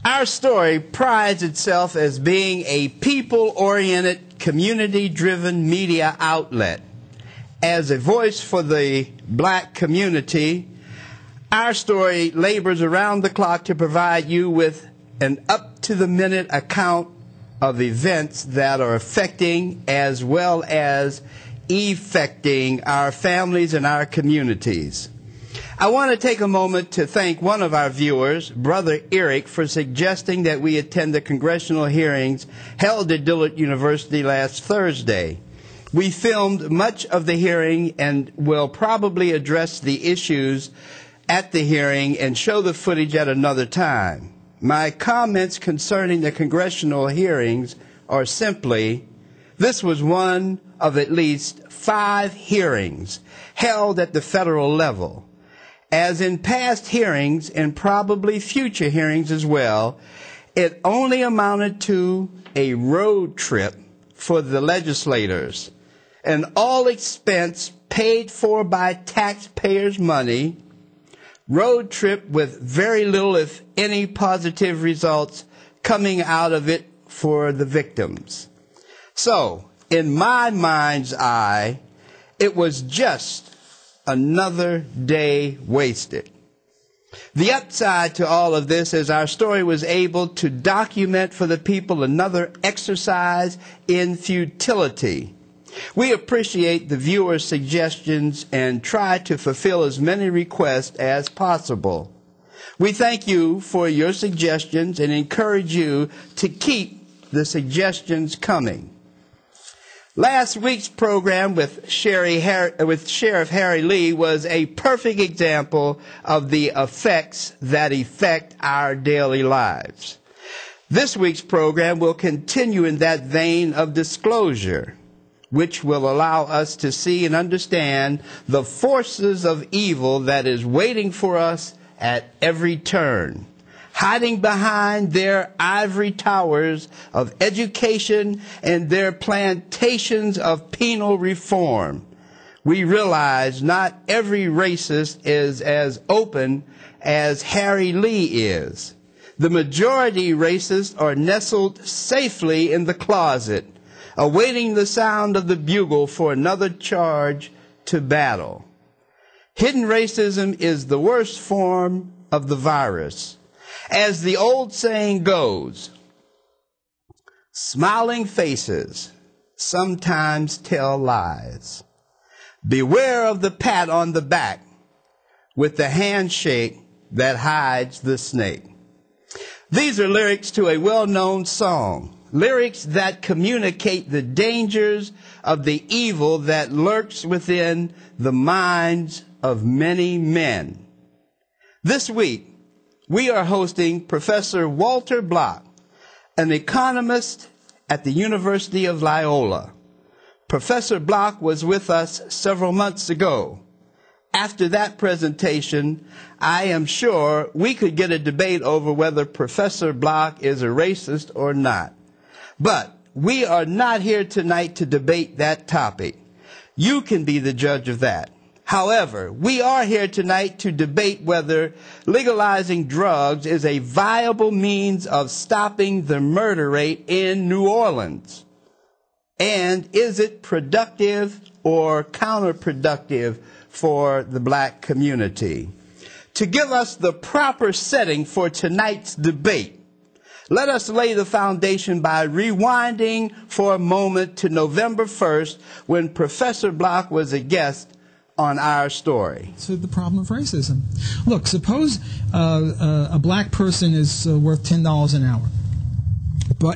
Our story prides itself as being a people-oriented, community-driven media outlet. As a voice for the black community, our story labors around the clock to provide you with an up-to-the-minute account of events that are affecting as well as effecting our families and our communities. I want to take a moment to thank one of our viewers, Brother Eric, for suggesting that we attend the congressional hearings held at Dillard University last Thursday. We filmed much of the hearing and will probably address the issues at the hearing and show the footage at another time. My comments concerning the congressional hearings are simply, this was one of at least 5 hearings held at the federal level. As in past hearings and probably future hearings as well, it only amounted to a road trip for the legislators, an all expense paid for by taxpayers' money, road trip with very little, if any, positive results coming out of it for the victims. So, in my mind's eye, it was just another day wasted. The upside to all of this is our story was able to document for the people another exercise in futility. We appreciate the viewers' suggestions and try to fulfill as many requests as possible. We thank you for your suggestions and encourage you to keep the suggestions coming. Last week's program with Sheriff Harry Lee was a perfect example of the effects that affect our daily lives. This week's program will continue in that vein of disclosure, which will allow us to see and understand the forces of evil that is waiting for us at every turn, hiding behind their ivory towers of education and their plantations of penal reform. We realize not every racist is as open as Harry Lee is. The majority racists are nestled safely in the closet, awaiting the sound of the bugle for another charge to battle. Hidden racism is the worst form of the virus. As the old saying goes, smiling faces sometimes tell lies. Beware of the pat on the back with the handshake that hides the snake. These are lyrics to a well-known song, lyrics that communicate the dangers of the evil that lurks within the minds of many men. This week, we are hosting Professor Walter Block, an economist at the University of Loyola. Professor Block was with us several months ago. After that presentation, I am sure we could get a debate over whether Professor Block is a racist or not. But we are not here tonight to debate that topic. You can be the judge of that. However, we are here tonight to debate whether legalizing drugs is a viable means of stopping the murder rate in New Orleans. And is it productive or counterproductive for the black community? To give us the proper setting for tonight's debate, let us lay the foundation by rewinding for a moment to November 1st when Professor Block was a guest on our story. To the problem of racism. Look, suppose a black person is worth $10 an hour,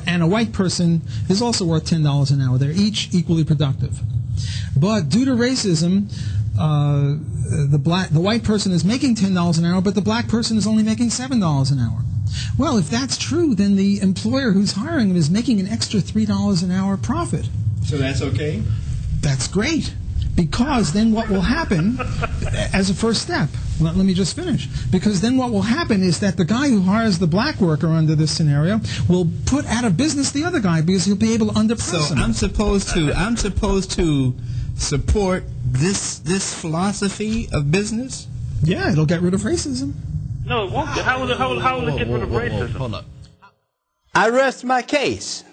and a white person is also worth $10 an hour. They're each equally productive. But due to racism, the white person is making $10 an hour, but the black person is only making $7 an hour. Well, if that's true, then the employer who's hiring them is making an extra $3 an hour profit. So that's okay? That's great. Because then what will happen, as a first step, let me just finish, because then what will happen is that the guy who hires the black worker under this scenario will put out of business the other guy because he'll be able to underprice him. I'm supposed to support this philosophy of business? Yeah, it'll get rid of racism. No, it won't. How will it get rid of racism? I rest my case.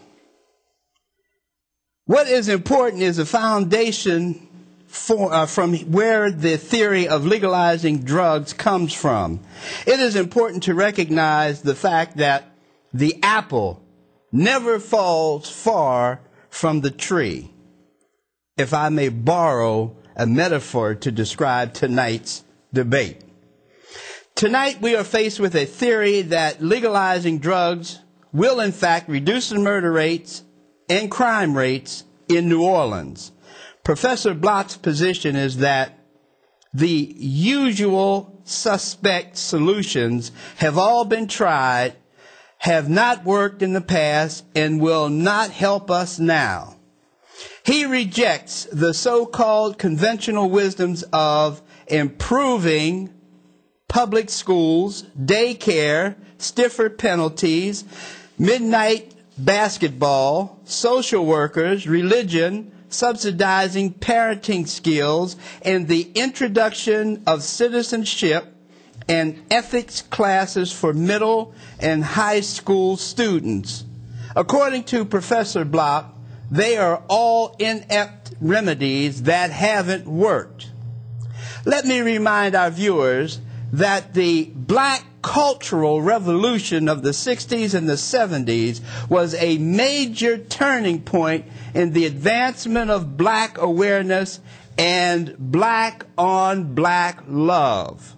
What is important is the foundation from where the theory of legalizing drugs comes from. It is important to recognize the fact that the apple never falls far from the tree, if I may borrow a metaphor to describe tonight's debate. Tonight we are faced with a theory that legalizing drugs will in fact reduce the murder rates and crime rates in New Orleans. Professor Block's position is that the usual suspect solutions have all been tried, have not worked in the past, and will not help us now. He rejects the so-called conventional wisdoms of improving public schools, daycare, stiffer penalties, midnight basketball, social workers, religion, subsidizing parenting skills, and the introduction of citizenship and ethics classes for middle and high school students. According to Professor Block, they are all inept remedies that haven't worked. Let me remind our viewers that the black cultural revolution of the 60s and the 70s was a major turning point in the advancement of black awareness and black on black love,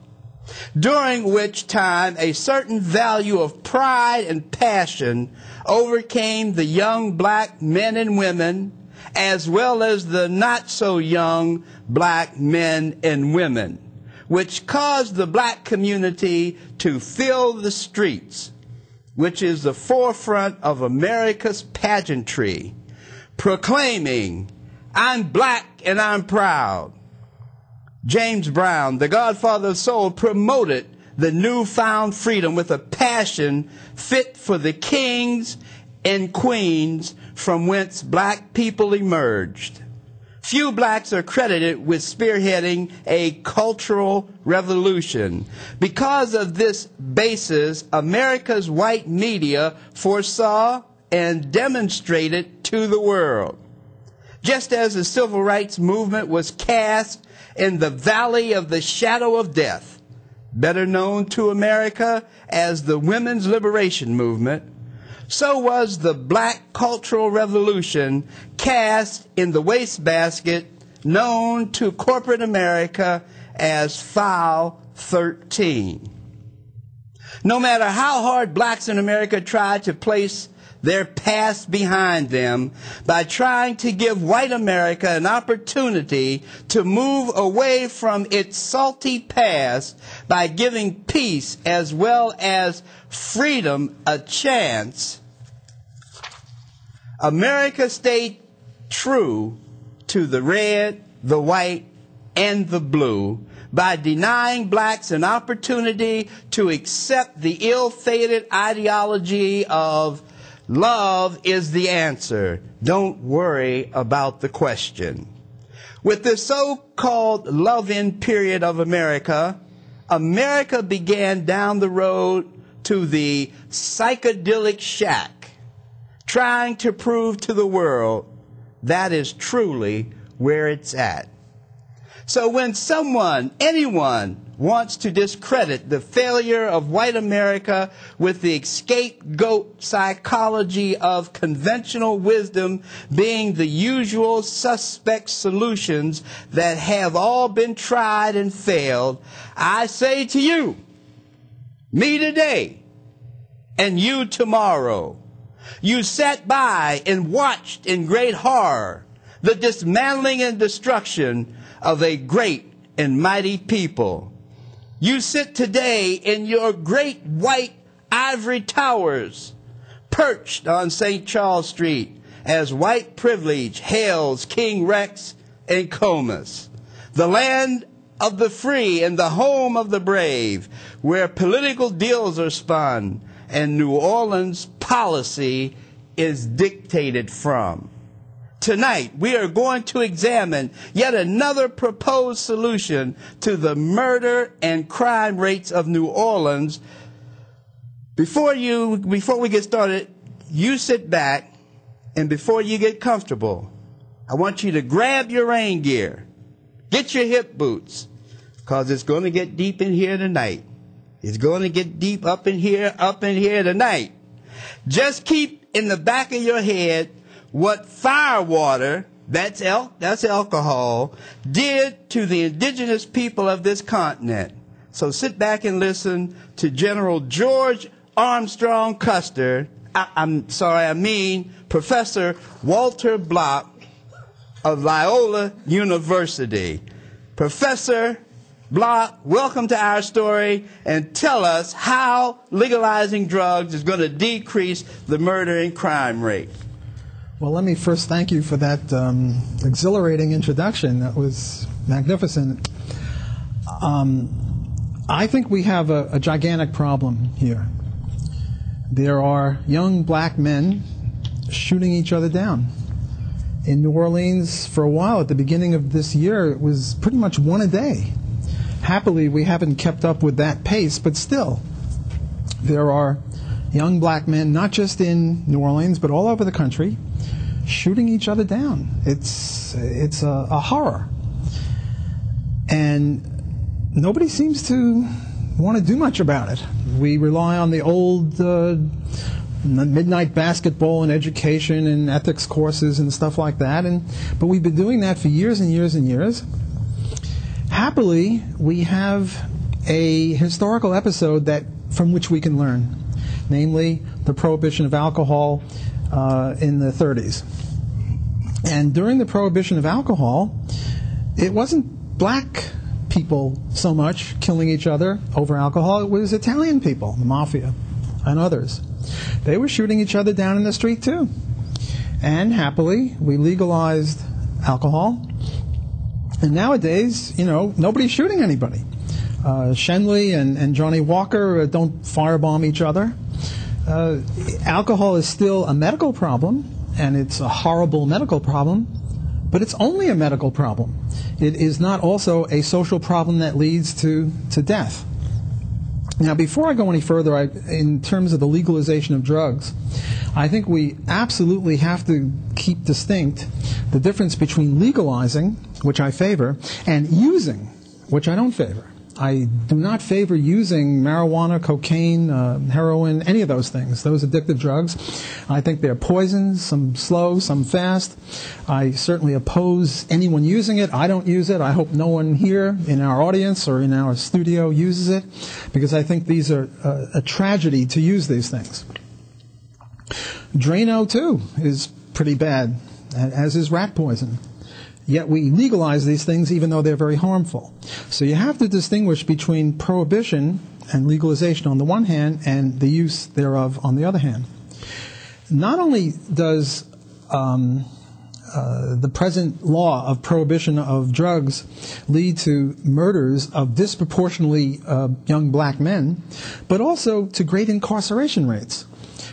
during which time a certain value of pride and passion overcame the young black men and women, as well as the not so young black men and women, which caused the black community to fill the streets, which is the forefront of America's pageantry, proclaiming, "I'm black and I'm proud." James Brown, the godfather of soul, promoted the newfound freedom with a passion fit for the kings and queens from whence black people emerged. Few blacks are credited with spearheading a cultural revolution. Because of this basis, America's white media foresaw and demonstrated to the world. Just as the civil rights movement was cast in the valley of the shadow of death, better known to America as the women's liberation movement, so was the black cultural revolution cast in the wastebasket known to corporate America as File 13. No matter how hard blacks in America tried to place their past behind them by trying to give white America an opportunity to move away from its salty past by giving peace as well as freedom a chance, America stayed true to the red, the white, and the blue by denying blacks an opportunity to accept the ill-fated ideology of love is the answer. Don't worry about the question. With the so-called love-in period of America, America began down the road to the psychedelic shack, trying to prove to the world that is truly where it's at. So when anyone wants to discredit the failure of white America with the scapegoat psychology of conventional wisdom being the usual suspect solutions that have all been tried and failed, I say to you, me today and you tomorrow, you sat by and watched in great horror the dismantling and destruction of a great and mighty people. You sit today in your great white ivory towers, perched on St. Charles Street, as white privilege hails King Rex and Comus, the land of the free and the home of the brave, where political deals are spun and New Orleans policy is dictated from. Tonight, we are going to examine yet another proposed solution to the murder and crime rates of New Orleans. Before we get started, you sit back, and before you get comfortable, I want you to grab your rain gear, get your hip boots, because it's going to get deep in here tonight. It's going to get deep up in here tonight. Just keep in the back of your head what firewater, that's alcohol, did to the indigenous people of this continent. So sit back and listen to General George Armstrong Custer, Professor Walter Block of Loyola University. Professor Block, welcome to our story, and tell us how legalizing drugs is going to decrease the murder and crime rate. Well, let me first thank you for that exhilarating introduction. That was magnificent. I think we have a gigantic problem here. There are young black men shooting each other down. In New Orleans, for a while, at the beginning of this year, it was pretty much one a day. Happily, we haven't kept up with that pace, but still, there are young black men, not just in New Orleans, but all over the country, shooting each other down. It's a horror. And nobody seems to want to do much about it. We rely on the old midnight basketball and education and ethics courses and stuff like that, but we've been doing that for years and years and years. Happily, we have a historical episode from which we can learn, namely the prohibition of alcohol in the 30s. And during the prohibition of alcohol, it wasn't black people so much killing each other over alcohol. It was Italian people, the mafia, and others. They were shooting each other down in the street too. And happily, we legalized alcohol. And nowadays, nobody's shooting anybody. Shenley and Johnny Walker don't firebomb each other. Alcohol is still a medical problem, and it's a horrible medical problem, but it's only a medical problem. It is not also a social problem that leads to death. Now, before I go any further, in terms of the legalization of drugs, I think we absolutely have to keep distinct the difference between legalizing, which I favor, and using, which I don't favor. I do not favor using marijuana, cocaine, heroin, any of those things, those addictive drugs. I think they're poisons, some slow, some fast. I certainly oppose anyone using it. I don't use it. I hope no one here in our audience or in our studio uses it, because I think these are a tragedy to use these things. Drano, too, is pretty bad, as is rat poison. Yet we legalize these things even though they're very harmful. So you have to distinguish between prohibition and legalization on the one hand and the use thereof on the other hand. Not only does the present law of prohibition of drugs lead to murders of disproportionately young black men, but also to great incarceration rates.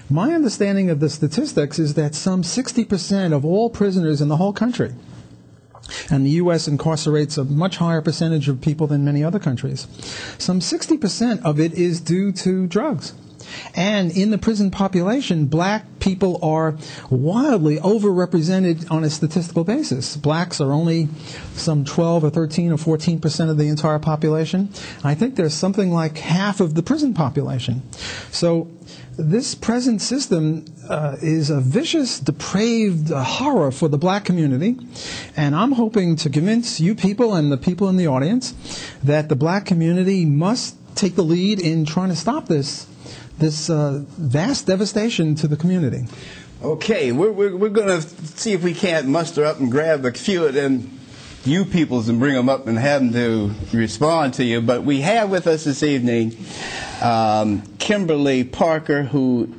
My understanding of the statistics is that some 60% of all prisoners in the whole country, and the U.S. incarcerates a much higher percentage of people than many other countries, some 60% of it is due to drugs. And in the prison population, black people are wildly overrepresented on a statistical basis. Blacks are only some 12 or 13 or 14% of the entire population. I think there's something like half of the prison population. So this present system is a vicious, depraved horror for the black community. And I'm hoping to convince you people and the people in the audience that the black community must take the lead in trying to stop this vast devastation to the community. Okay, we're going to see if we can't muster up and grab a few of them you peoples and bring them up and have them to respond to you. But we have with us this evening Kimberly Parker, who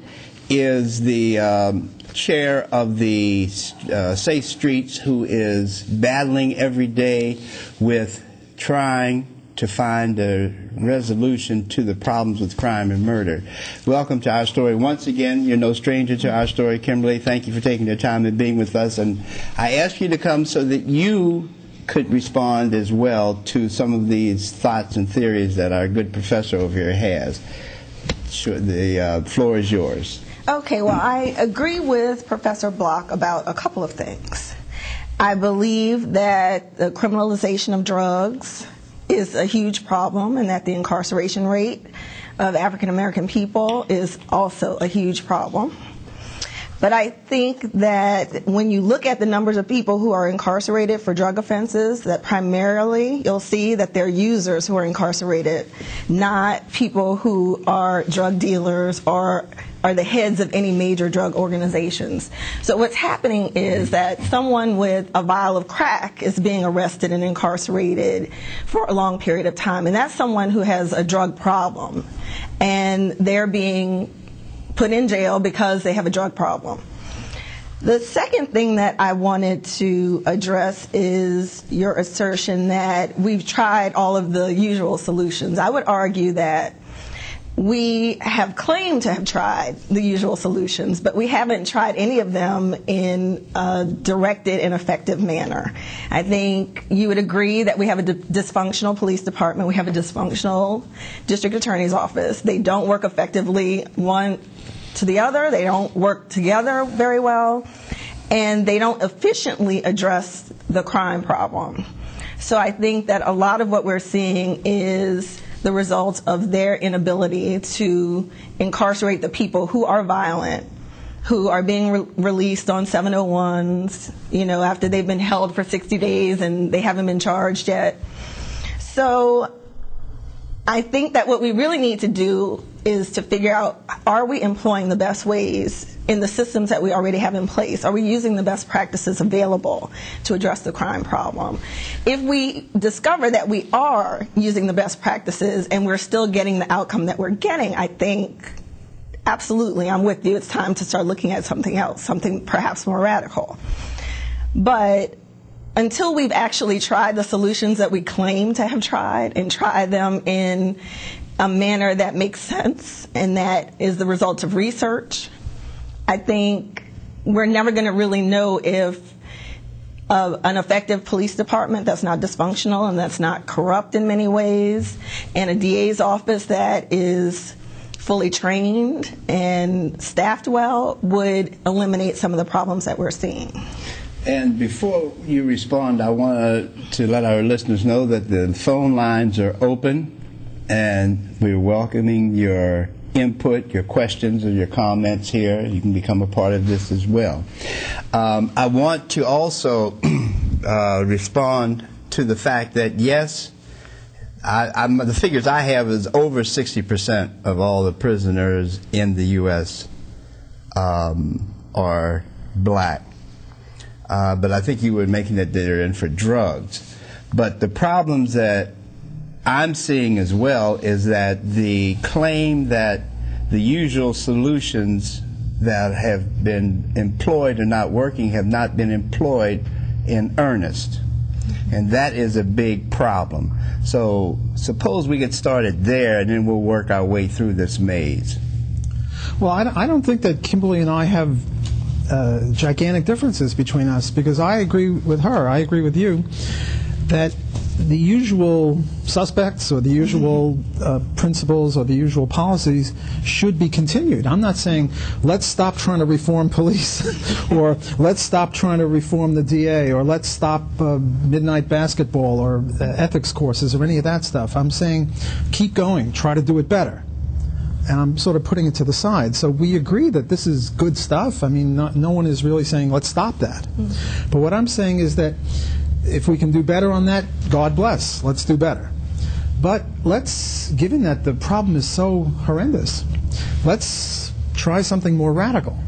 is the chair of the Safe Streets, who is battling every day with trying to find a resolution to the problems with crime and murder. Welcome to our story. Once again, you're no stranger to our story, Kimberly. Thank you for taking the time and being with us. And I asked you to come so that you could respond as well to some of these thoughts and theories that our good professor over here has. Sure, the floor is yours. Okay, well, I agree with Professor Block about a couple of things. I believe that the criminalization of drugs is a huge problem, and that the incarceration rate of African American people is also a huge problem. But I think that when you look at the numbers of people who are incarcerated for drug offenses, that primarily you'll see that they're users who are incarcerated, not people who are drug dealers or are the heads of any major drug organizations. So what's happening is that someone with a vial of crack is being arrested and incarcerated for a long period of time, and that's someone who has a drug problem, and they're being put in jail because they have a drug problem. The second thing that I wanted to address is your assertion that we've tried all of the usual solutions. I would argue that we have claimed to have tried the usual solutions, but we haven't tried any of them in a directed and effective manner. I think you would agree that we have a dysfunctional police department. We have a dysfunctional district attorney's office. They don't work effectively one to the other. They don't work together very well, and they don't efficiently address the crime problem. So I think that a lot of what we're seeing is the result of their inability to incarcerate the people who are violent, who are being released on 701s, after they've been held for 60 days and they haven't been charged yet. So I think that what we really need to do is to figure out, are we employing the best ways in the systems that we already have in place? Are we using the best practices available to address the crime problem? If we discover that we are using the best practices and we're still getting the outcome that we're getting, I think, absolutely, I'm with you, it's time to start looking at something else, something perhaps more radical. But until we've actually tried the solutions that we claim to have tried and try them in a manner that makes sense and that is the result of research, I think we're never going to really know if an effective police department that's not dysfunctional and that's not corrupt in many ways, and a DA's office that is fully trained and staffed well would eliminate some of the problems that we're seeing. And before you respond, I want to let our listeners know that the phone lines are open, and we're welcoming your input, your questions, or your comments here. You can become a part of this as well. I want to also respond to the fact that, yes, the figures I have is over 60% of all the prisoners in the U.S. Are black. But I think you were making that they're in for drugs. But the problems that I'm seeing as well is that the claim that the usual solutions that have been employed or not working have not been employed in earnest. And that is a big problem. So suppose we get started there, and then we'll work our way through this maze. Well, I don't think that Kimberly and I have gigantic differences between us, because I agree with her, I agree with you, that the usual suspects or the usual principles or the usual policies should be continued. I'm not saying let's stop trying to reform police or let's stop trying to reform the DA or let's stop midnight basketball or ethics courses or any of that stuff. I'm saying keep going, try to do it better. And I'm sort of putting it to the side. So we agree that this is good stuff. I mean, no one is really saying let's stop that. Mm-hmm. But what I'm saying is that if we can do better on that, God bless, let's do better. But let's, given that the problem is so horrendous, let's try something more radical.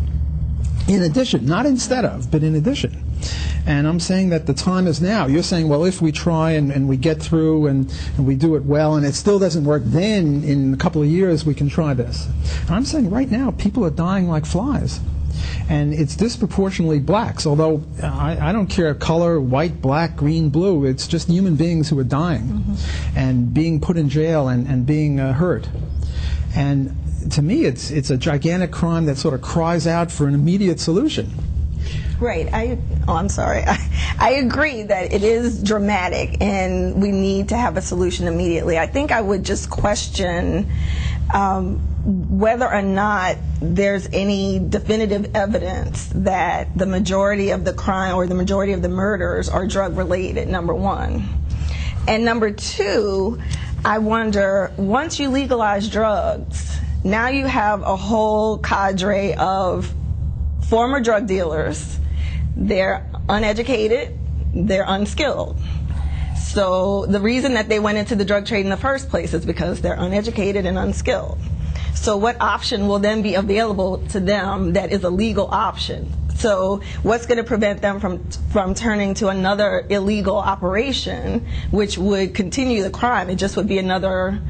In addition, not instead of, but in addition. And I'm saying that the time is now. You're saying, well, if we try and we get through and we do it well and it still doesn't work, then in a couple of years we can try this. And I'm saying right now people are dying like flies. And it's disproportionately blacks, although I don't care color, white, black, green, blue. It's just human beings who are dying and being put in jail and being hurt. And to me, it's a gigantic crime that sort of cries out for an immediate solution. Right. I'm sorry. I agree that it is dramatic and we need to have a solution immediately. I think I would just question whether or not there's any definitive evidence that the majority of the crime or the majority of the murders are drug related, number one. And number two, I wonder, once you legalize drugs, now you have a whole cadre of former drug dealers. They're uneducated, they're unskilled. So the reason that they went into the drug trade in the first place is because they're uneducated and unskilled. So what option will then be available to them that is a legal option? So what's going to prevent them from turning to another illegal operation, which would continue the crime? It just would be another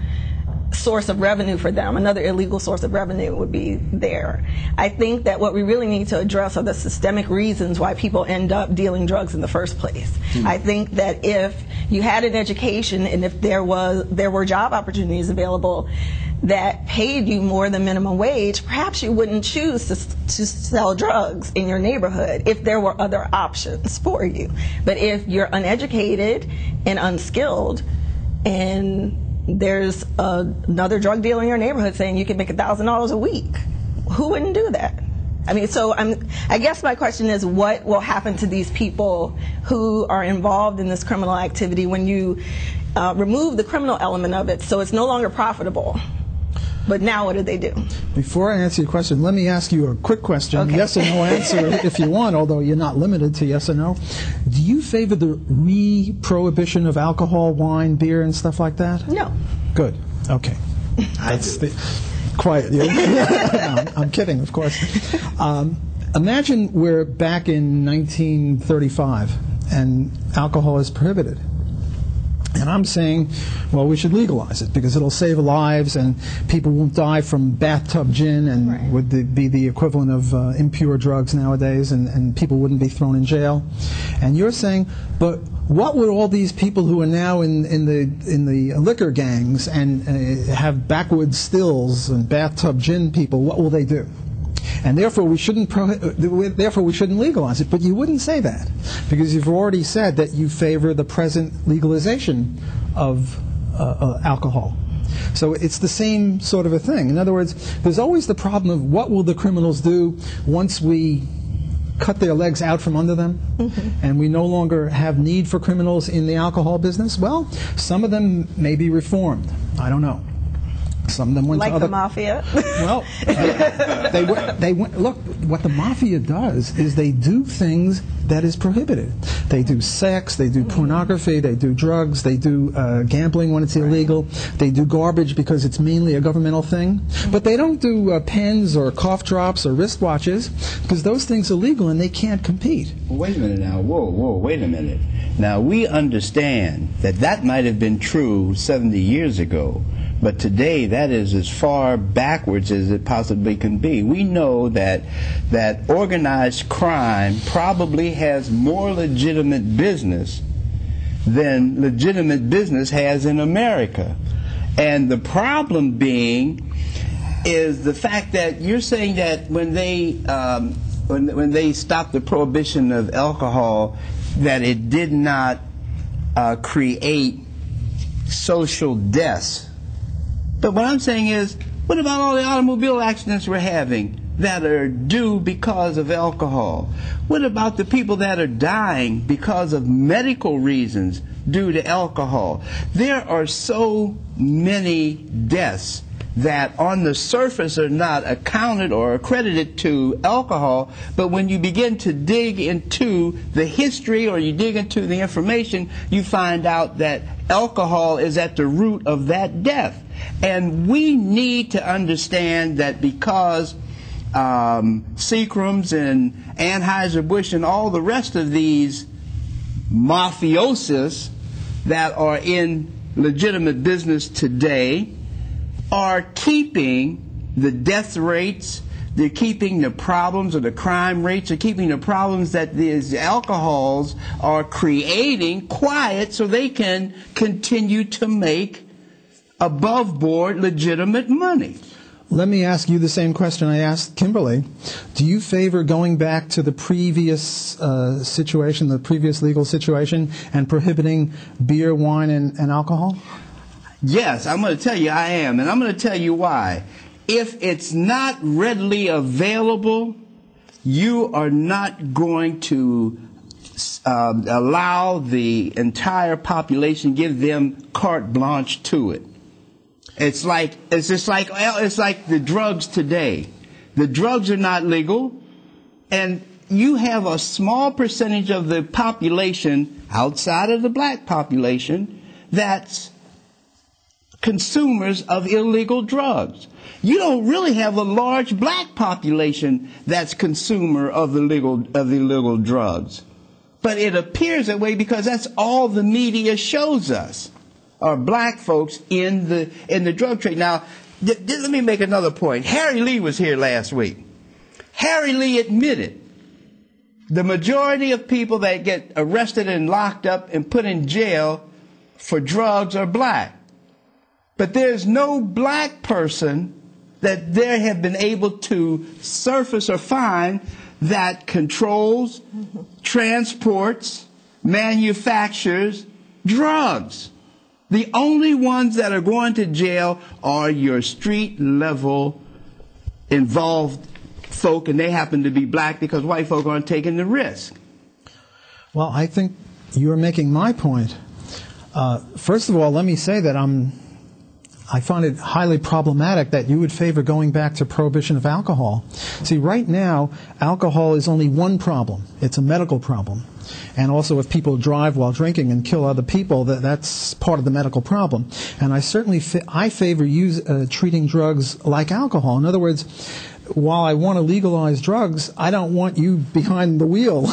source of revenue for them. Another illegal source of revenue would be there. I think that what we really need to address are the systemic reasons why people end up dealing drugs in the first place. I think that if you had an education and if there were job opportunities available that paid you more than minimum wage, perhaps you wouldn't choose to sell drugs in your neighborhood if there were other options for you. But if you're uneducated and unskilled and there's another drug dealer in your neighborhood saying you can make $1,000 a week, who wouldn't do that? I mean, so I guess my question is, what will happen to these people who are involved in this criminal activity when you remove the criminal element of it, so it's no longer profitable? But now what do they do? Before I answer your question, let me ask you a quick question. Okay. Yes or no answer if you want, although you're not limited to yes or no. Do you favor the re-prohibition of alcohol, wine, beer, and stuff like that? No. Good. Okay. Quiet. No, I'm kidding, of course. Imagine we're back in 1935 and alcohol is prohibited. And I'm saying, well, we should legalize it because it'll save lives and people won't die from bathtub gin and would be the equivalent of impure drugs nowadays, and people wouldn't be thrown in jail. And you're saying, but what would all these people who are now in the liquor gangs and have backwoods stills and bathtub gin people, what will they do? And therefore we shouldn't legalize it. But you wouldn't say that because you've already said that you favor the present legalization of alcohol. So it's the same sort of a thing. In other words, there's always the problem of what will the criminals do once we cut their legs out from under them, and we no longer have need for criminals in the alcohol business. Well, some of them may be reformed. I don't know. Some of them went like to other... the mafia? Well, they went... Look, what the mafia does is they do things that is prohibited. They do sex, they do pornography, they do drugs, they do gambling when it's illegal, they do garbage because it's mainly a governmental thing. But they don't do pens or cough drops or wristwatches because those things are legal and they can't compete. Well, wait a minute now. Whoa, wait a minute. Now, we understand that might have been true 70 years ago. But today, that is as far backwards as it possibly can be. We know that organized crime probably has more legitimate business than legitimate business has in America. And the problem being is the fact that you're saying that when they stopped the prohibition of alcohol, that it did not create social deaths. But what I'm saying is, what about all the automobile accidents we're having that are due because of alcohol? What about the people that are dying because of medical reasons due to alcohol? There are so many deaths that on the surface are not accounted or accredited to alcohol, but when you begin to dig into the history or you dig into the information, you find out that alcohol is at the root of that death. And we need to understand that because Seagram's and Anheuser-Busch and all the rest of these mafiosos that are in legitimate business today are keeping the death rates, they're keeping the problems or the crime rates, they're keeping the problems that these alcohols are creating quiet so they can continue to make above board legitimate money. Let me ask you the same question I asked Kimberly. Do you favor going back to the previous situation, the previous legal situation, and prohibiting beer, wine, and alcohol? Yes, I'm going to tell you I am, and I'm going to tell you why. If it's not readily available, you are not going to allow the entire population, give them carte blanche to it. It's like the drugs today. The drugs are not legal, and you have a small percentage of the population outside of the black population that's consumers of illegal drugs. You don't really have a large black population that's consumer of the illegal drugs. But it appears that way because that's all the media shows us, are black folks in the drug trade. Now, let me make another point. Harry Lee was here last week. Harry Lee admitted the majority of people that get arrested and locked up and put in jail for drugs are black. But there's no black person that they have been able to surface or find that controls, transports, manufactures drugs. The only ones that are going to jail are your street level involved folk, and they happen to be black because white folk aren't taking the risk. Well, I think you're making my point. First of all, let me say that I find it highly problematic that you would favor going back to prohibition of alcohol. See, right now, alcohol is only one problem. It's a medical problem. And also, if people drive while drinking and kill other people, that's part of the medical problem. And I certainly I favor treating drugs like alcohol. In other words, while I want to legalize drugs, I don't want you behind the wheel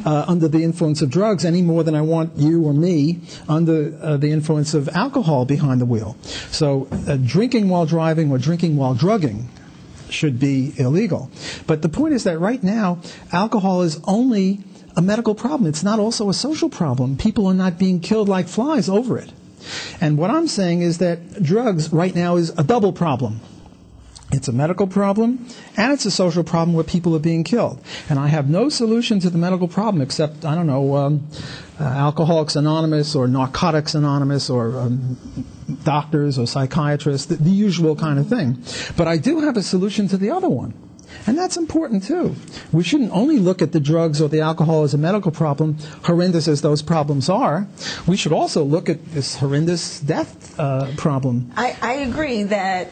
under the influence of drugs any more than I want you or me under the influence of alcohol behind the wheel. So drinking while driving or drinking while drugging should be illegal. But the point is that right now, alcohol is only a medical problem. It's not also a social problem. People are not being killed like flies over it. And what I'm saying is that drugs right now is a double problem. It's a medical problem, and it's a social problem where people are being killed. And I have no solution to the medical problem except, I don't know, Alcoholics Anonymous or Narcotics Anonymous or doctors or psychiatrists, the usual kind of thing. But I do have a solution to the other one. And that's important, too. We shouldn't only look at the drugs or the alcohol as a medical problem, horrendous as those problems are. We should also look at this horrendous death problem. I agree that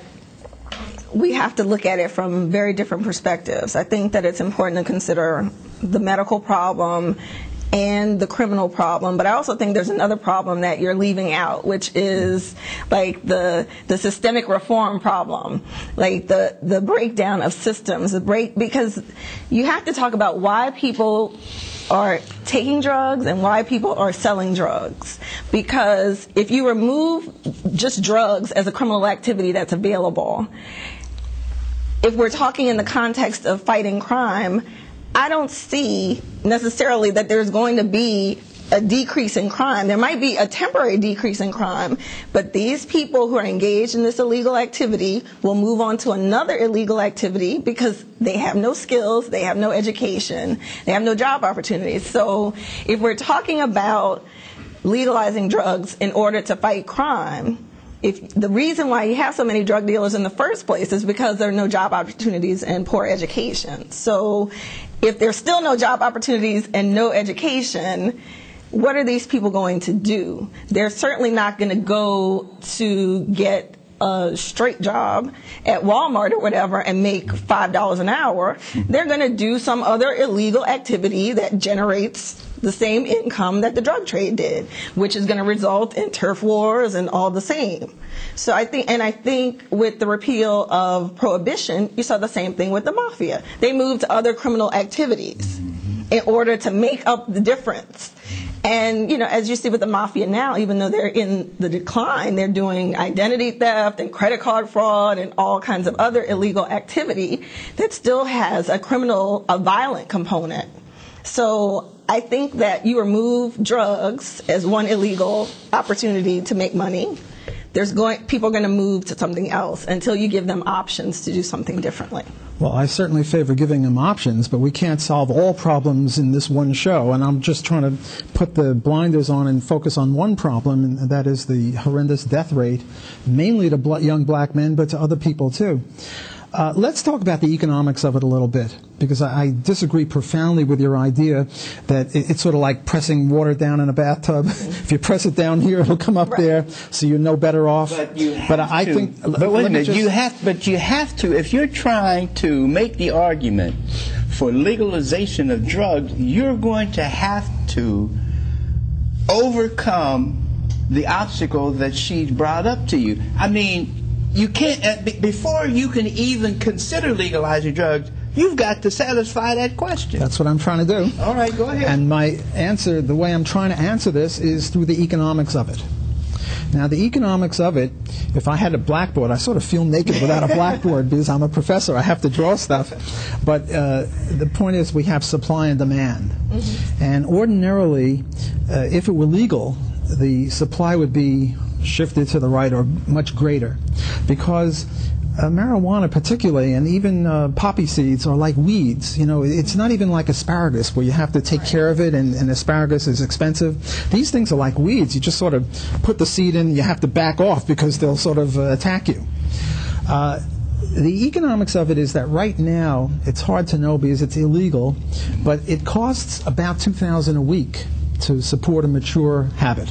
we have to look at it from very different perspectives. I think that it's important to consider the medical problem and the criminal problem, but I also think there's another problem that you're leaving out, which is like the systemic reform problem, like the breakdown of systems, because you have to talk about why people are taking drugs and why people are selling drugs. Because if you remove just drugs as a criminal activity that's available, if we're talking in the context of fighting crime, I don't see necessarily that there's going to be a decrease in crime. There might be a temporary decrease in crime, but these people who are engaged in this illegal activity will move on to another illegal activity because they have no skills, they have no education, they have no job opportunities. So if we're talking about legalizing drugs in order to fight crime, if the reason why you have so many drug dealers in the first place is because there are no job opportunities and poor education. So if there's still no job opportunities and no education, what are these people going to do? They're certainly not going to go to get a straight job at Walmart or whatever and make $5 an hour. They're going to do some other illegal activity that generates the same income that the drug trade did, which is going to result in turf wars and all the same. So I think with the repeal of prohibition, you saw the same thing with the mafia. They moved to other criminal activities in order to make up the difference. And, as you see with the mafia now, even though they're in the decline, they're doing identity theft and credit card fraud and all kinds of other illegal activity that still has a violent component. So I think that you remove drugs as one illegal opportunity to make money. people are going to move to something else until you give them options to do something differently. Well, I certainly favor giving them options, but we can't solve all problems in this one show, and I'm just trying to put the blinders on and focus on one problem, and that is the horrendous death rate, mainly to young black men, but to other people too. Let's talk about the economics of it a little bit, because I disagree profoundly with your idea that it's sort of like pressing water down in a bathtub. If you press it down here, it'll come up there, so you're no better off. But you have I to. think. But wait a minute, you have to. If you're trying to make the argument for legalization of drugs, you're going to have to overcome the obstacle that she brought up to you. I mean, you can't, before you can even consider legalizing drugs, you've got to satisfy that question. That's what I'm trying to do. All right, go ahead. And my answer, the way I'm trying to answer this, is through the economics of it. Now, the economics of it, if I had a blackboard, I sort of feel naked without a blackboard because I'm a professor. I have to draw stuff. But the point is we have supply and demand. Mm-hmm. And ordinarily, if it were legal, the supply would be shifted to the right or much greater, because marijuana particularly, and even poppy seeds, are like weeds. You know, it's not even like asparagus where you have to take care of it, and asparagus is expensive. These things are like weeds. You just sort of put the seed in, you have to back off because they'll sort of attack you. The economics of it is that right now it's hard to know because it's illegal, but it costs about $2,000 a week to support a mature habit.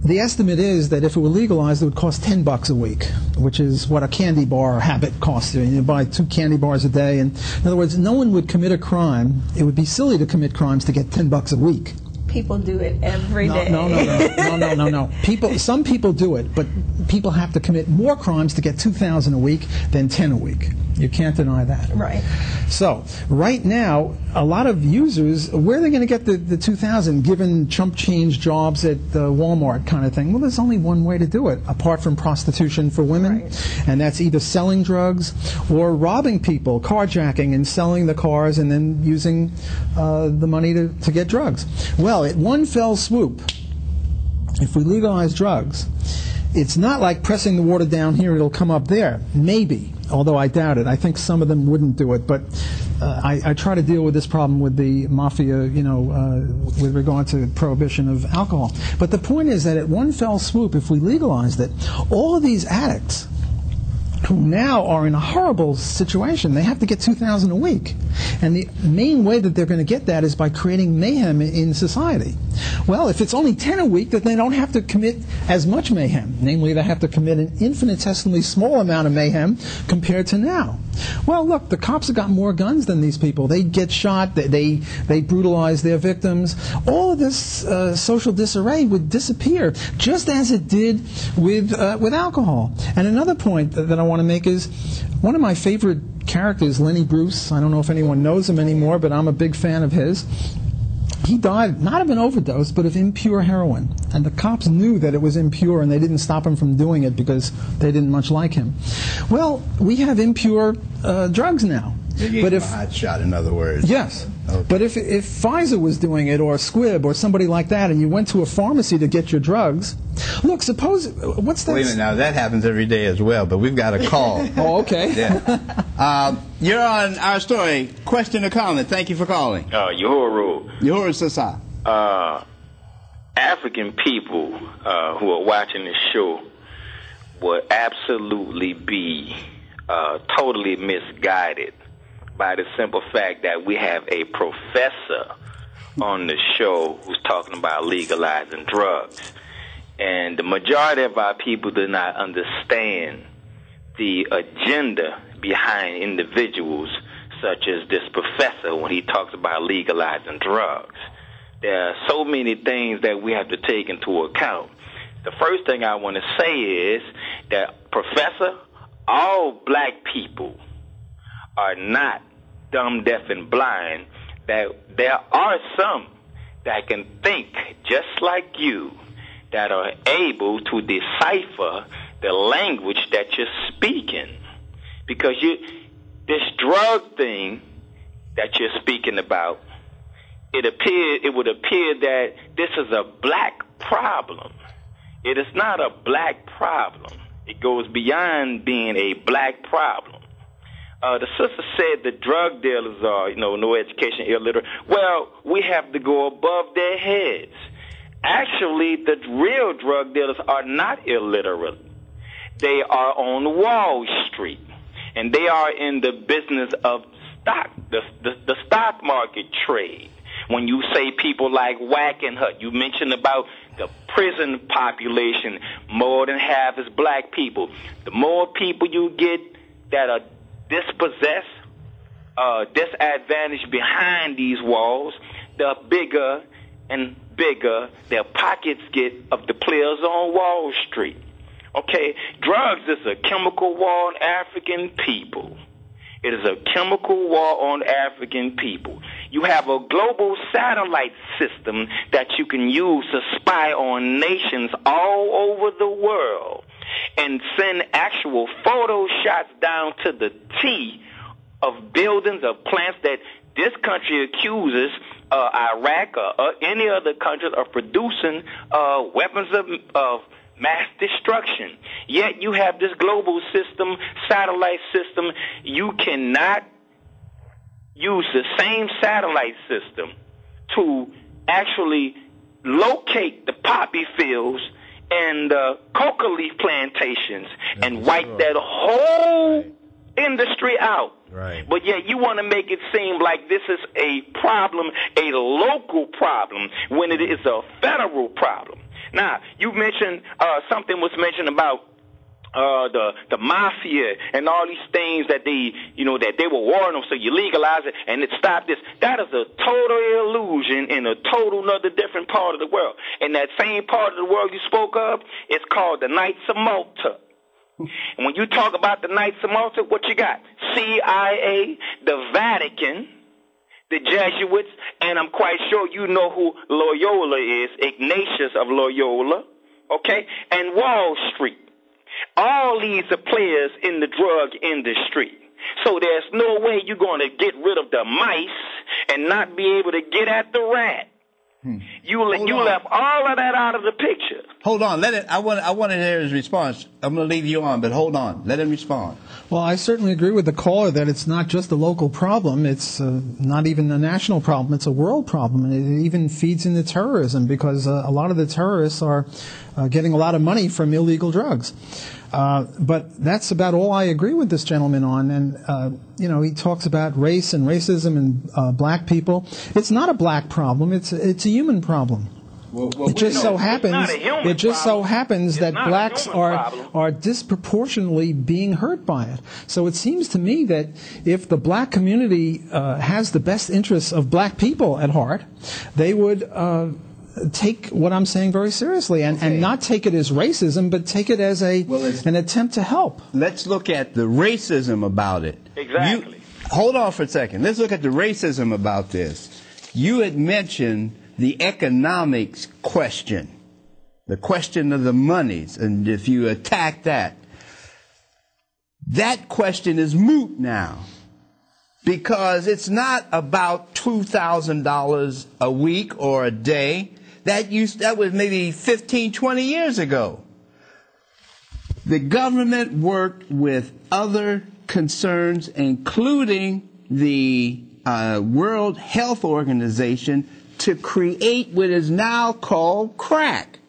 The estimate is that if it were legalized, it would cost $10 a week, which is what a candy bar habit costs. You buy 2 candy bars a day, and in other words, no one would commit a crime. It would be silly to commit crimes to get $10 a week. People do it every day. No. Some people do it, but people have to commit more crimes to get $2,000 a week than $10 a week. You can't deny that. Right. So right now, a lot of users, where are they going to get the $2,000 given chump change jobs at Walmart kind of thing? Well, there's only one way to do it, apart from prostitution for women, right. And that's either selling drugs or robbing people, carjacking and selling the cars and then using the money to get drugs. Well, at one fell swoop, if we legalize drugs, it's not like pressing the water down here, it'll come up there. Maybe, although I doubt it. I think some of them wouldn't do it. But I try to deal with this problem with the mafia, with regard to prohibition of alcohol. But the point is that at one fell swoop, if we legalized it, all of these addicts who now are in a horrible situation, they have to get $2,000 a week. And the main way that they're going to get that is by creating mayhem in society. Well, if it's only 10 a week, then they don't have to commit as much mayhem. Namely, they have to commit an infinitesimally small amount of mayhem compared to now. Well, look, the cops have got more guns than these people. They get shot. They brutalize their victims. All of this social disarray would disappear, just as it did with alcohol. And another point that I want to make is one of my favorite characters, Lenny Bruce. I don't know if anyone knows him anymore, but I'm a big fan of his. He died not of an overdose, but of impure heroin. And the cops knew that it was impure, and they didn't stop him from doing it because they didn't much like him. Well, we have impure drugs now. But if a hot shot, in other words. Yes. Okay. But if Pfizer was doing it, or Squibb, or somebody like that, and you went to a pharmacy to get your drugs, look, suppose, what's that? Wait a minute, now that happens every day as well, but we've got a call. Oh, okay. Yeah. You're on Our Story. Question or comment? Thank you for calling. Yohoro Sasa. African people who are watching this show will absolutely be totally misguided by the simple fact that we have a professor on the show who's talking about legalizing drugs. And the majority of our people do not understand the agenda behind individuals such as this professor when he talks about legalizing drugs. There are so many things that we have to take into account. The first thing I want to say is that, Professor, all black people are not dumb, deaf, and blind. That there are some that can think just like you, that are able to decipher the language that you're speaking. Because this drug thing that you're speaking about, it would appear that this is a black problem. It is not a black problem. It goes beyond being a black problem. The sister said the drug dealers are, no education, illiterate. Well, we have to go above their heads. Actually, the real drug dealers are not illiterate. They are on Wall Street, and they are in the business of stock, the stock market trade. When you say people like Wackenhut, you mentioned about the prison population, more than half is black people. The more people you get that are dispossessed, disadvantaged behind these walls, the bigger and bigger their pockets get of the players on Wall Street. Okay, drugs is a chemical war on African people. It is a chemical war on African people. You have a global satellite system that you can use to spy on nations all over the world and send actual photo shots down to the T of buildings, of plants that this country accuses Iraq or any other countries of producing weapons of mass destruction. Yet you have this global system, satellite system. You cannot use the same satellite system to actually locate the poppy fields and coca leaf plantations and wipe that whole industry out. Right. But yet you want to make it seem like this is a problem, a local problem, when it is a federal problem. Now, you mentioned something was mentioned about the mafia and all these things that they were warning them, so you legalize it and it stopped this. That is a total illusion in a total another different part of the world. And that same part of the world you spoke of, it's called the Knights of Malta. And when you talk about the Knights of Malta, what you got? CIA, the Vatican, the Jesuits, and I'm quite sure you know who Loyola is, Ignatius of Loyola, okay, and Wall Street. All these are players in the drug industry. So there's no way you're going to get rid of the mice and not be able to get at the rat. You left all of that out of the picture. Hold on. I want to hear his response. I'm going to leave you on, but hold on. Let him respond. Well, I certainly agree with the caller that it's not just a local problem. It's not even a national problem. It's a world problem, and it even feeds into terrorism because a lot of the terrorists are getting a lot of money from illegal drugs. But that's about all I agree with this gentleman on. And, he talks about race and racism and black people. It's not a black problem. It's a human problem. It just so happens that blacks are disproportionately being hurt by it. So it seems to me that if the black community has the best interests of black people at heart, they would take what I'm saying very seriously and not take it as racism, but take it as an attempt to help. Let's look at the racism about it. Exactly. Hold on for a second. Let's look at the racism about this. You had mentioned the economics question, the question of the monies, and if you attack that question is moot now. Because it's not about $2,000 a week or a day. That was maybe 15, 20 years ago. The government worked with other concerns, including the World Health Organization, to create what is now called crack,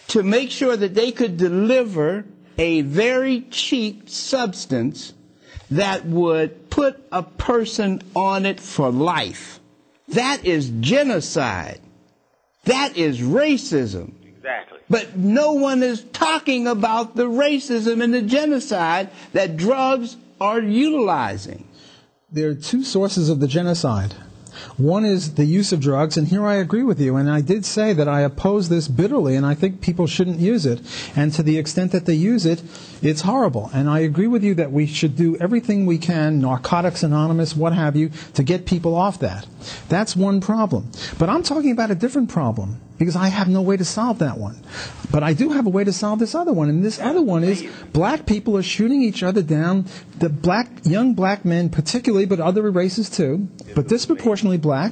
to make sure that they could deliver a very cheap substance that would put a person on it for life. That is genocide. That is racism. Exactly. But no one is talking about the racism and the genocide that drugs are utilizing. There are two sources of the genocide. One is the use of drugs, and here I agree with you, and I did say that I oppose this bitterly, and I think people shouldn't use it. And to the extent that they use it, it's horrible. And I agree with you that we should do everything we can, Narcotics Anonymous, what have you, to get people off that. That's one problem. But I'm talking about a different problem, because I have no way to solve that one. But I do have a way to solve this other one, and this other one is black people are shooting each other down, young black men particularly, but other races too, but disproportionately black,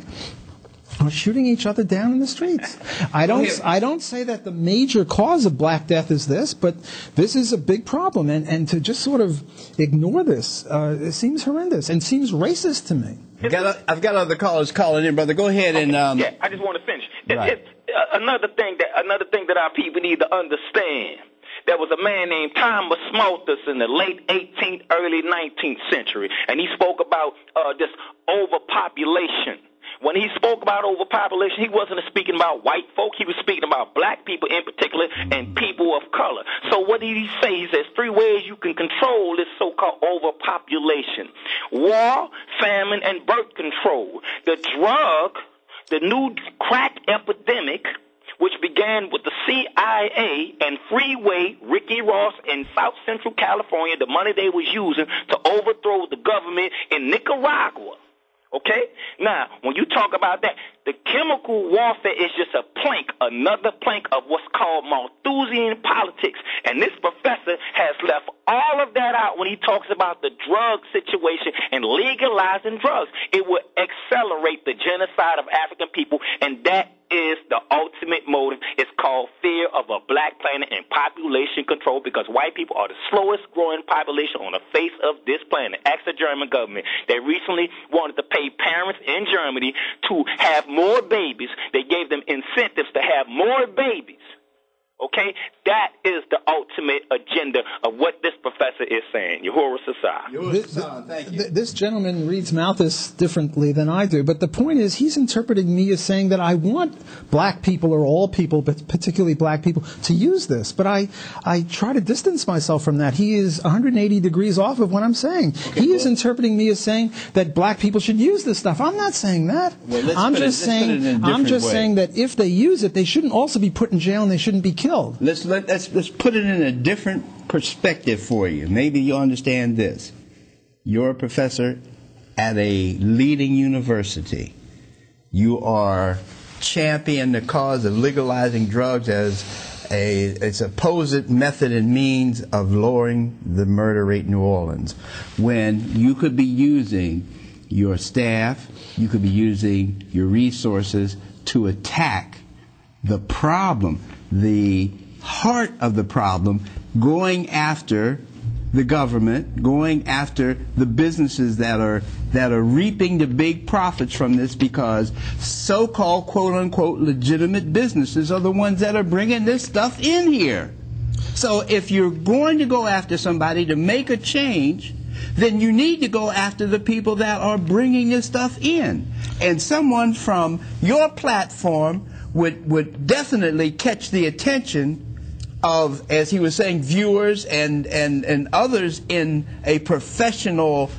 are shooting each other down in the streets. I don't say that the major cause of Black Death is this, but this is a big problem, and to just sort of ignore this, it seems horrendous and seems racist to me. I've got other callers calling in, brother. Go ahead and. Yeah, I just want to finish. Right. Another thing that our people need to understand. There was a man named Thomas Malthus in the late 18th, early 19th century, and he spoke about this overpopulation. When he spoke about overpopulation, he wasn't speaking about white folk. He was speaking about black people in particular and people of color. So what did he say? He says 3 ways you can control this so-called overpopulation: war, famine, and birth control. The new crack epidemic, which began with the CIA and Freeway Ricky Ross in South Central California, the money they was using to overthrow the government in Nicaragua. Okay? Now, when you talk about that, the chemical warfare is just another plank of what's called Malthusian politics. And this professor has left all of that out when he talks about the drug situation and legalizing drugs. It will accelerate the genocide of African people, and that is the ultimate motive. It's called fear of a black planet and population control, because white people are the slowest growing population on the face of this planet. Ask the German government. They recently wanted to pay parents in Germany to have more babies. They gave them incentives to have more babies. Okay? That is the ultimate agenda of what this professor is saying. Yahuwah Sassah. Thank you. This gentleman reads Malthus differently than I do, but the point is he's interpreting me as saying that I want black people, or all people, but particularly black people, to use this. But I try to distance myself from that. He is 180 degrees off of what I'm saying. Okay, he is interpreting me as saying that black people should use this stuff. I'm not saying that. Well, I'm just saying that if they use it, they shouldn't also be put in jail and they shouldn't be killed. Let's put it in a different perspective for you. Maybe you'll understand this. You're a professor at a leading university. You are championing the cause of legalizing drugs as a supposed method and means of lowering the murder rate in New Orleans, when you could be using your staff, you could be using your resources to attack the problem, the heart of the problem, going after the government, going after the businesses that are reaping the big profits from this, because so-called quote-unquote legitimate businesses are the ones that are bringing this stuff in here. So if you're going to go after somebody to make a change, then you need to go after the people that are bringing this stuff in. And someone from your platform would definitely catch the attention of, as he was saying, viewers and others in a professional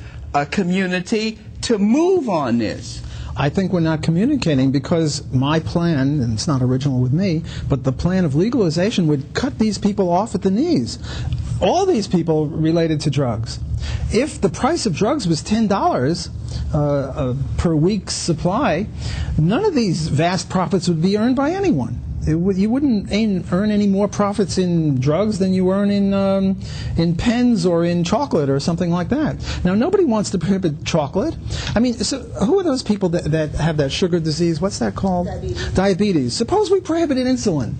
community to move on this. I think we're not communicating, because my plan, and it's not original with me, but the plan of legalization would cut these people off at the knees. All these people related to drugs. If the price of drugs was $10 per week's supply, none of these vast profits would be earned by anyone. You wouldn't earn any more profits in drugs than you earn in pens or in chocolate or something like that. Now, nobody wants to prohibit chocolate. I mean, so who are those people that have that sugar disease? What's that called? Diabetes. Suppose we prohibited insulin.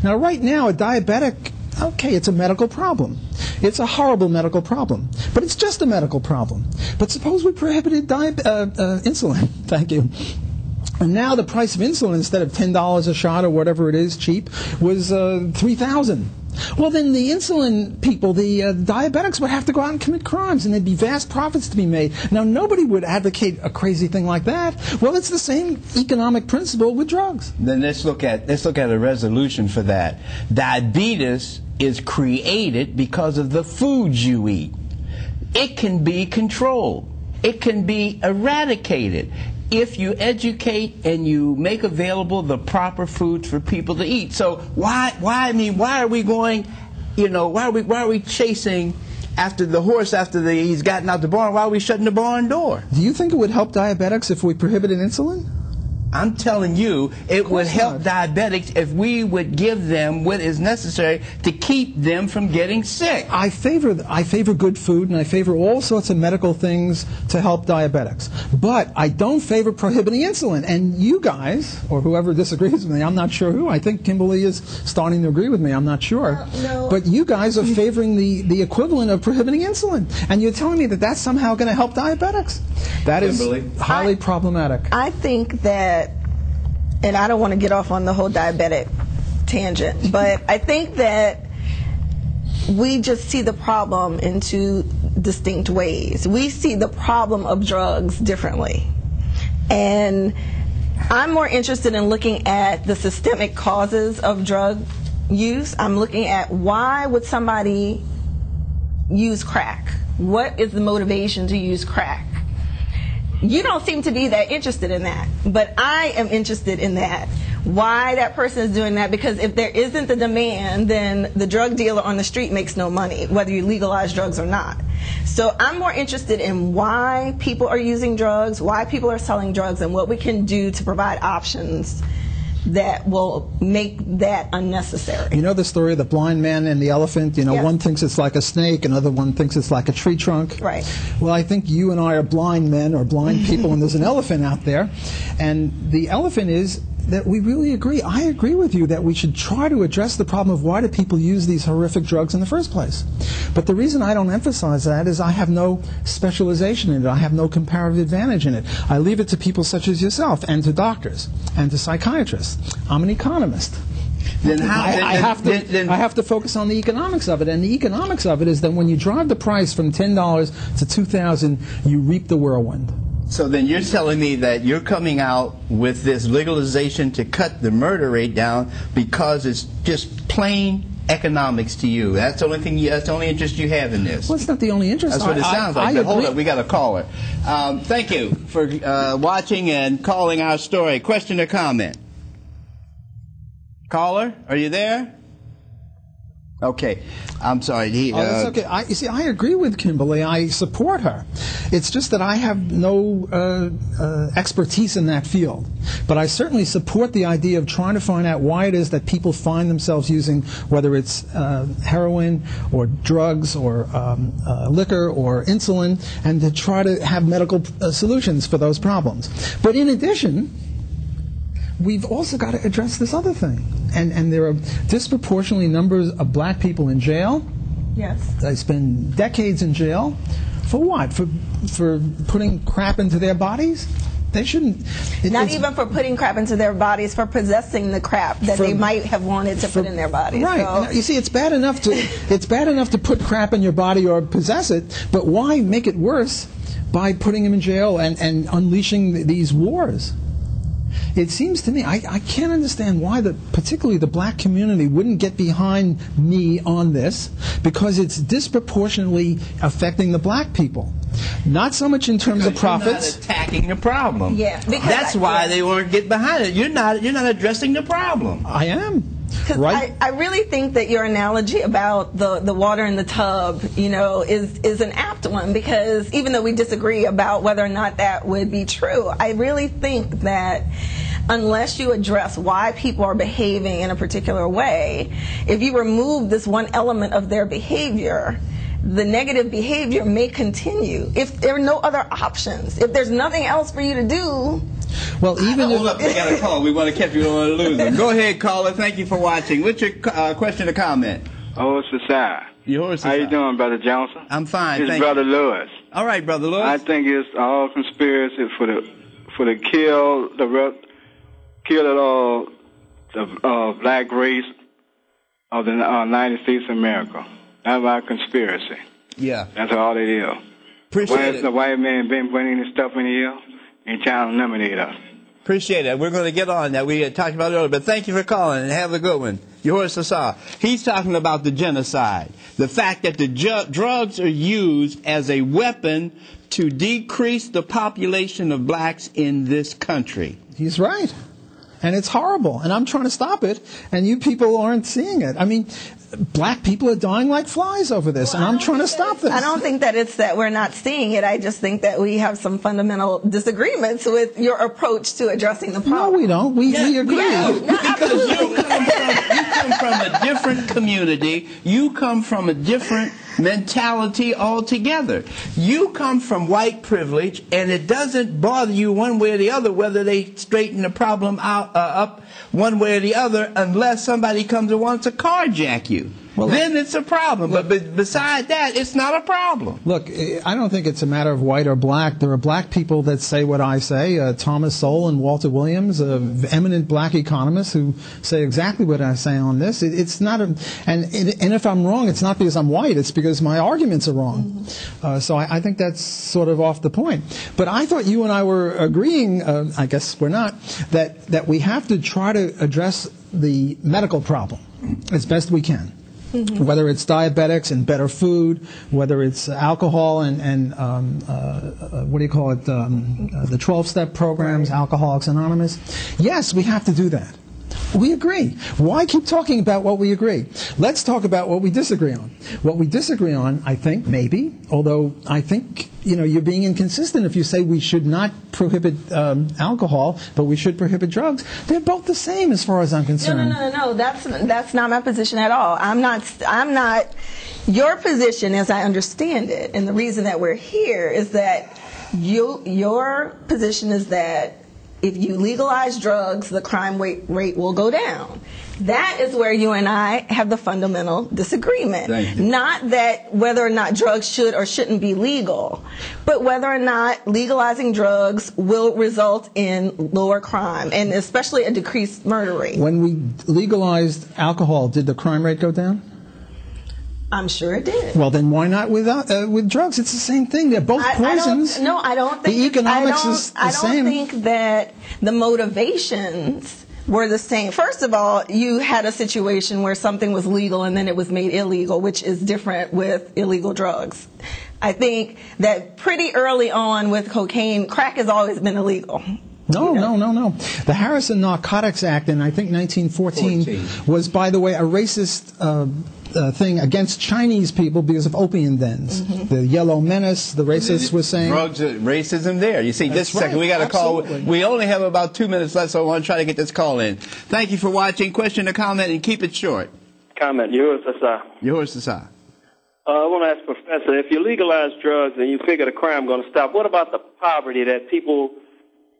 Now, right now, a diabetic, okay, it's a medical problem. It's a horrible medical problem. But it's just a medical problem. But suppose we prohibited insulin. Thank you. And now the price of insulin, instead of $10 a shot or whatever it is, cheap, was $3,000. Well, then the insulin people, the diabetics, would have to go out and commit crimes, and there'd be vast profits to be made. Now, nobody would advocate a crazy thing like that. Well, it's the same economic principle with drugs. Then let's look at a resolution for that. Diabetes is created because of the foods you eat. It can be controlled. It can be eradicated if you educate and you make available the proper foods for people to eat. So why are we going, why are we chasing after the horse after he's gotten out the barn? Why are we shutting the barn door? Do you think it would help diabetics if we prohibited insulin? I'm telling you, it would help diabetics if we would give them what is necessary to keep them from getting sick. I favor good food, and I favor all sorts of medical things to help diabetics. But I don't favor prohibiting insulin. And you guys, or whoever disagrees with me, I'm not sure who. I think Kimberly is starting to agree with me. I'm not sure. No. But you guys are favoring the equivalent of prohibiting insulin. And you're telling me that that's somehow going to help diabetics. That is highly problematic. I think that, and I don't want to get off on the whole diabetic tangent, but I think that we just see the problem in two distinct ways. We see the problem of drugs differently. And I'm more interested in looking at the systemic causes of drug use. I'm looking at why would somebody use crack? What is the motivation to use crack? You don't seem to be that interested in that, but I am interested in that. Why that person is doing that? Because if there isn't the demand, then the drug dealer on the street makes no money, whether you legalize drugs or not. So I'm more interested in why people are using drugs, why people are selling drugs, and what we can do to provide options that will make that unnecessary. You know the story of the blind man and the elephant? You know, Yes. one thinks it's like a snake, another one thinks it's like a tree trunk. Right. Well, I think you and I are blind men or blind people, and there's an elephant out there. And the elephant is that we really agree. I agree with you that we should try to address the problem of why do people use these horrific drugs in the first place. But the reason I don't emphasize that is I have no specialization in it. I have no comparative advantage in it. I leave it to people such as yourself and to doctors and to psychiatrists. I'm an economist. Then how? I have to focus on the economics of it, and the economics of it is that when you drive the price from $10 to $2,000, you reap the whirlwind. So then you're telling me that you're coming out with this legalization to cut the murder rate down because it's just plain economics to you. That's the only thing. That's the only interest you have in this. Well, it's not the only interest. That's what it sounds like. But hold up, we got a caller. Thank you for watching and calling our story. Question or comment? Caller, are you there? Okay, I'm sorry. That's okay. You see, I agree with Kimberly. I support her. It's just that I have no expertise in that field. But I certainly support the idea of trying to find out why it is that people find themselves using, whether it's heroin or drugs or liquor or insulin, and to try to have medical solutions for those problems. But in addition, we've also got to address this other thing. And there are disproportionately numbers of black people in jail. Yes. They spend decades in jail. For what? For putting crap into their bodies? They shouldn't. Not even for putting crap into their bodies, for possessing the crap that they might have wanted to put in their bodies. Right. So. You see, it's bad enough to put crap in your body or possess it, but why make it worse by putting them in jail and unleashing these wars? It seems to me, I can't understand why particularly the black community wouldn't get behind me on this, because it's disproportionately affecting the black people. Not so much in terms of profits. You're not attacking the problem. Yeah, that's why they won't get behind it. You're not addressing the problem. I am. Right. I really think that your analogy about the water in the tub, is an apt one, because even though we disagree about whether or not that would be true, I really think that unless you address why people are behaving in a particular way, if you remove this one element of their behavior, the negative behavior may continue. If there are no other options, if there's nothing else for you to do. Well, even hold up, we got a call. We want to catch you on the loser. Go ahead, caller. Thank you for watching. What's your question or comment? Oh, it's Asai. How you doing, Brother Johnson? I'm fine. It's Brother Lewis. All right, Brother Lewis. I think it's all conspiracy for the kill the black race of the United States of America. That's our conspiracy. Yeah. That's all it is. Appreciate it. The white man been putting this stuff in here and trying to eliminate us. Appreciate it. We're going to get on that. We talked about it earlier, but thank you for calling and have a good one. Yours Sasa. He's talking about the genocide. The fact that the drugs are used as a weapon to decrease the population of blacks in this country. He's right. and it's horrible, and I'm trying to stop it, and you people aren't seeing it. I mean, black people are dying like flies over this, and I'm trying to stop this. I don't think that it's that we're not seeing it. I just think that we have some fundamental disagreements with your approach to addressing the problem. No, we don't. We agree. Yeah, Because you come from a different community. You come from a different mentality altogether. You come from white privilege, and it doesn't bother you one way or the other whether they straighten the problem up one way or the other, unless somebody comes and wants to carjack you. Well, then it's a problem. But beside that, it's not a problem. Look, I don't think it's a matter of white or black. There are black people that say what I say. Thomas Sowell and Walter Williams, eminent black economists who say exactly what I say on this. It's not and if I'm wrong, it's not because I'm white. It's because my arguments are wrong. So I think that's sort of off the point. But I thought you and I were agreeing, I guess we're not, that we have to try to address the medical problem as best we can. Mm-hmm. Whether it's diabetics and better food, whether it's alcohol and what do you call it, the 12-step programs, Alcoholics Anonymous. Yes, we have to do that. We agree. Why keep talking about what we agree? Let's talk about what we disagree on. What we disagree on, I think, maybe, although I think, you're being inconsistent if you say we should not prohibit alcohol, but we should prohibit drugs. They're both the same as far as I'm concerned. No. That's not my position at all. I'm not. Your position, as I understand it, and the reason that we're here is that your position is that if you legalize drugs, the crime rate will go down. That is where you and I have the fundamental disagreement. Not that whether or not drugs should or shouldn't be legal, but whether or not legalizing drugs will result in lower crime, and especially a decreased murder rate. When we legalized alcohol, did the crime rate go down? I'm sure it did. Well, then why not with drugs? It's the same thing. They're both poisons. I don't think the economics is the same. I don't think that the motivations were the same. First of all, you had a situation where something was legal and then it was made illegal, which is different with illegal drugs. I think that pretty early on with cocaine, crack has always been illegal. No. The Harrison Narcotics Act in, I think, 1914 was, by the way, a racist thing against Chinese people because of opium dens. Mm-hmm. The Yellow Menace, the racists were saying. Drugs, racism there. You see, this second, we got a call. We only have about 2 minutes left, so I want to try to get this call in. Thank you for watching. Question or comment, and keep it short. Comment. Yours, Sasa. I want to ask Professor, if you legalize drugs and you figure the crime going to stop, what about the poverty that people...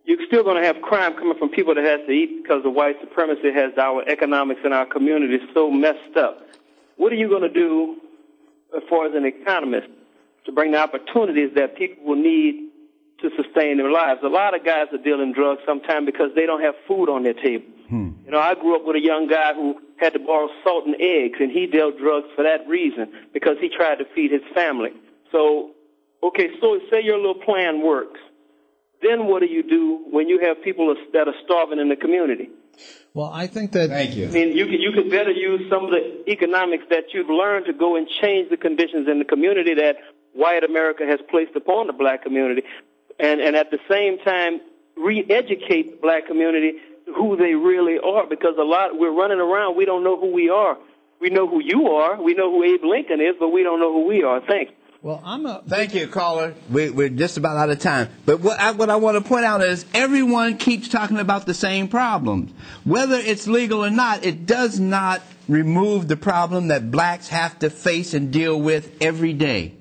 You're still going to have crime coming from people that has to eat because the white supremacy has our economics and our communities so messed up. What are you going to do, as far as an economist, to bring the opportunities that people will need to sustain their lives? A lot of guys are dealing drugs sometimes because they don't have food on their table. I grew up with a young guy who had to borrow salt and eggs, and he dealt drugs for that reason because he tried to feed his family. So say your little plan works. Then what do you do when you have people that are starving in the community? Well, I think that... Thank you. I mean, you could better use some of the economics that you've learned to go and change the conditions in the community that white America has placed upon the black community, and at the same time re-educate the black community to who they really are, because we're running around, we don't know who we are. We know who you are, we know who Abe Lincoln is, but we don't know who we are. Thanks. Well, Thank you, caller. We're just about out of time. But what I want to point out is everyone keeps talking about the same problems. Whether it's legal or not, it does not remove the problem that blacks have to face and deal with every day.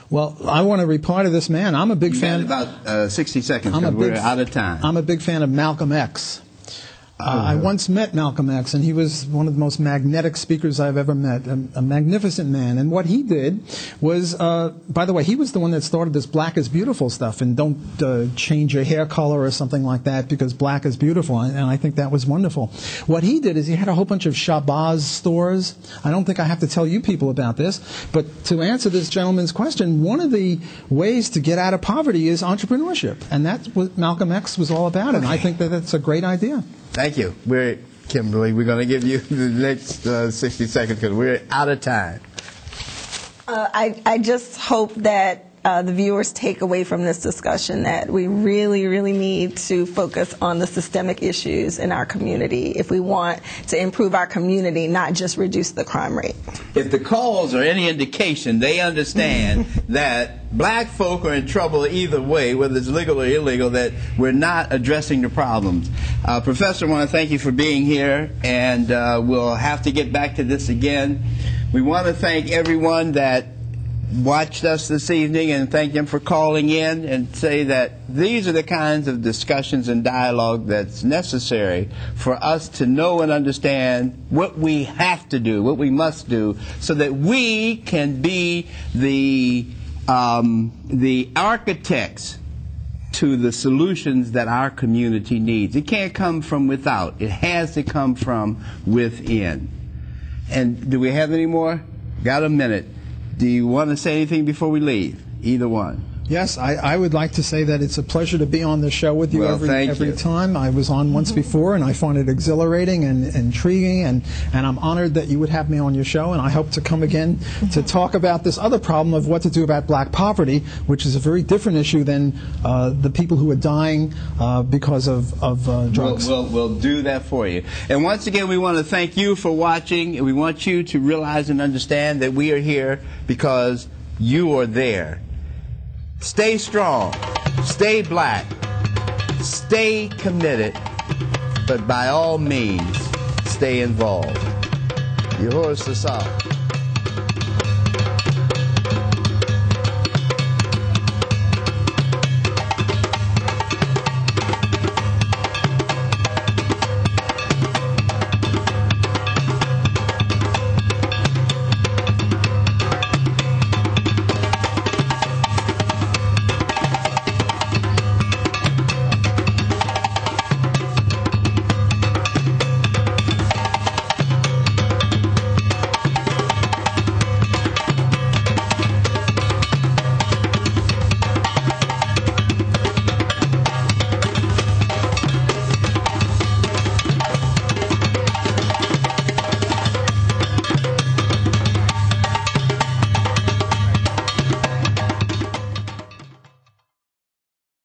Well, I want to reply to this man. I'm a big fan. About 60 seconds because we're out of time. I'm a big fan of Malcolm X. I once met Malcolm X, and he was one of the most magnetic speakers I've ever met, a magnificent man. And what he did was, by the way, he was the one that started this black is beautiful stuff, and don't change your hair color or something like that because black is beautiful, and I think that was wonderful. What he did is he had a whole bunch of Shabazz stores. I don't think I have to tell you people about this, but to answer this gentleman's question, one of the ways to get out of poverty is entrepreneurship, and that's what Malcolm X was all about, and I think that that's a great idea. Thank you. Kimberly, we're going to give you the next 60 seconds because we're out of time. I just hope that the viewers take away from this discussion that we really, really need to focus on the systemic issues in our community if we want to improve our community, not just reduce the crime rate. If the calls are any indication, they understand that black folk are in trouble either way, whether it's legal or illegal, that we're not addressing the problems. Professor, I want to thank you for being here, and we'll have to get back to this again. We want to thank everyone that watched us this evening and thank them for calling in, and say that these are the kinds of discussions and dialogue that's necessary for us to know and understand what we have to do, what we must do, so that we can be the architects to the solutions that our community needs. It can't come from without. It has to come from within. And do we have any more? Got a minute. Do you want to say anything before we leave? Either one. Yes, I would like to say that it's a pleasure to be on the show with you every time. I was on once before, and I find it exhilarating and intriguing, and I'm honored that you would have me on your show, and I hope to come again to talk about this other problem of what to do about black poverty, which is a very different issue than the people who are dying because of drugs. We'll do that for you. And once again, we want to thank you for watching, and we want you to realize and understand that we are here because you are there. Stay strong, stay black, stay committed, but by all means, stay involved. Yours, Sasa.